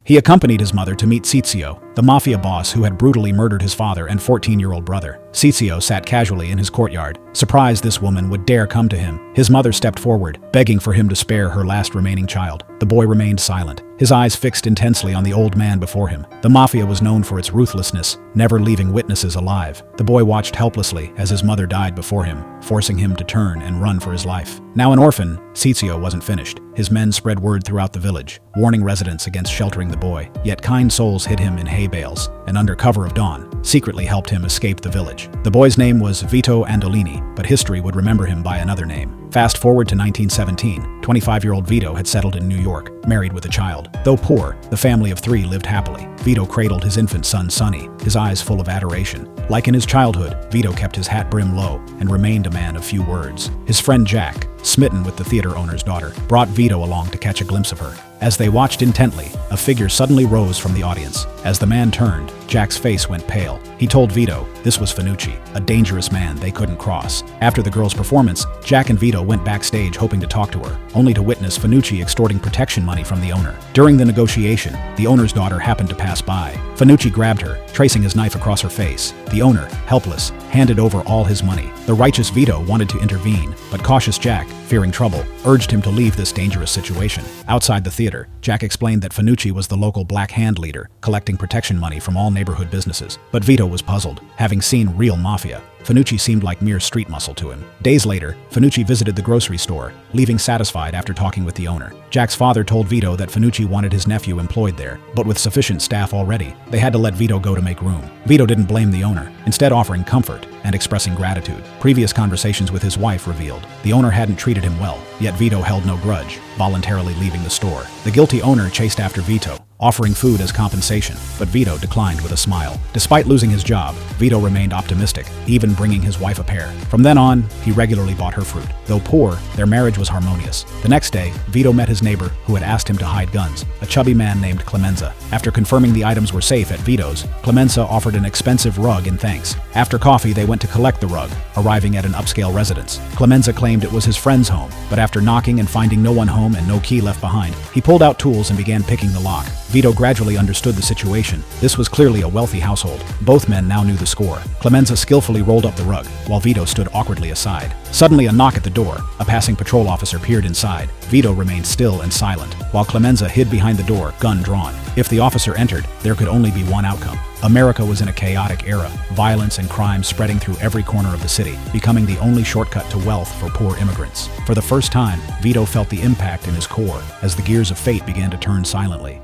He accompanied his mother to meet Cizio, the mafia boss who had brutally murdered his father and 14-year-old brother. Cizio sat casually in his courtyard, surprised this woman would dare come to him. His mother stepped forward, begging for him to spare her last remaining child. The boy remained silent, his eyes fixed intensely on the old man before him. The mafia was known for its ruthlessness, never leaving witnesses alive. The boy watched helplessly as his mother died before him, forcing him to turn and run for his life. Now an orphan, Cizio wasn't finished. His men spread word throughout the village, warning residents against sheltering the boy. Yet kind souls hid him in hay bales, and under cover of dawn, secretly helped him escape the village. The boy's name was Vito Andolini, but history would remember him by another name. Fast forward to 1917, 25-year-old Vito had settled in New York, married with a child. Though poor, the family of 3 lived happily. Vito cradled his infant son Sonny, his eyes full of adoration. Like in his childhood, Vito kept his hat brim low and remained a man of few words. His friend Jack, smitten with the theater owner's daughter, brought Vito along to catch a glimpse of her. As they watched intently, a figure suddenly rose from the audience. As the man turned, Jack's face went pale. He told Vito this was Fanucci, a dangerous man they couldn't cross. After the girl's performance, Jack and Vito went backstage hoping to talk to her, only to witness Fanucci extorting protection money from the owner. During the negotiation, the owner's daughter happened to pass by. Fanucci grabbed her, tracing his knife across her face. The owner, helpless, handed over all his money. The righteous Vito wanted to intervene, but cautious Jack, fearing trouble, urged him to leave this dangerous situation. Outside the theater, Jack explained that Fanucci was the local Black Hand leader, collecting protection money from all neighborhood businesses. But Vito was puzzled. Having seen real mafia, Fanucci seemed like mere street muscle to him. Days later, Fanucci visited the grocery store, leaving satisfied after talking with the owner. Jack's father told Vito that Fanucci wanted his nephew employed there, but with sufficient staff already, they had to let Vito go to make room. Vito didn't blame the owner, instead offering comfort and expressing gratitude. Previous conversations with his wife revealed the owner hadn't treated him well, yet Vito held no grudge, voluntarily leaving the store. The guilty owner chased after Vito, offering food as compensation, but Vito declined with a smile. Despite losing his job, Vito remained optimistic, even bringing his wife a pear. From then on, he regularly bought her fruit. Though poor, their marriage was harmonious. The next day, Vito met his neighbor who had asked him to hide guns, a chubby man named Clemenza. After confirming the items were safe at Vito's, Clemenza offered an expensive rug in thanks. After coffee, they went to collect the rug, arriving at an upscale residence. Clemenza claimed it was his friend's home, but after knocking and finding no one home and no key left behind, he pulled out tools and began picking the lock. Vito gradually understood the situation. This was clearly a wealthy household. Both men now knew the score. Clemenza skillfully rolled up the rug, while Vito stood awkwardly aside. Suddenly, a knock at the door. A passing patrol officer peered inside. Vito remained still and silent, while Clemenza hid behind the door, gun drawn. If the officer entered, there could only be one outcome. America was in a chaotic era, violence and crime spreading through every corner of the city, becoming the only shortcut to wealth for poor immigrants. For the first time, Vito felt the impact in his core as the gears of fate began to turn silently.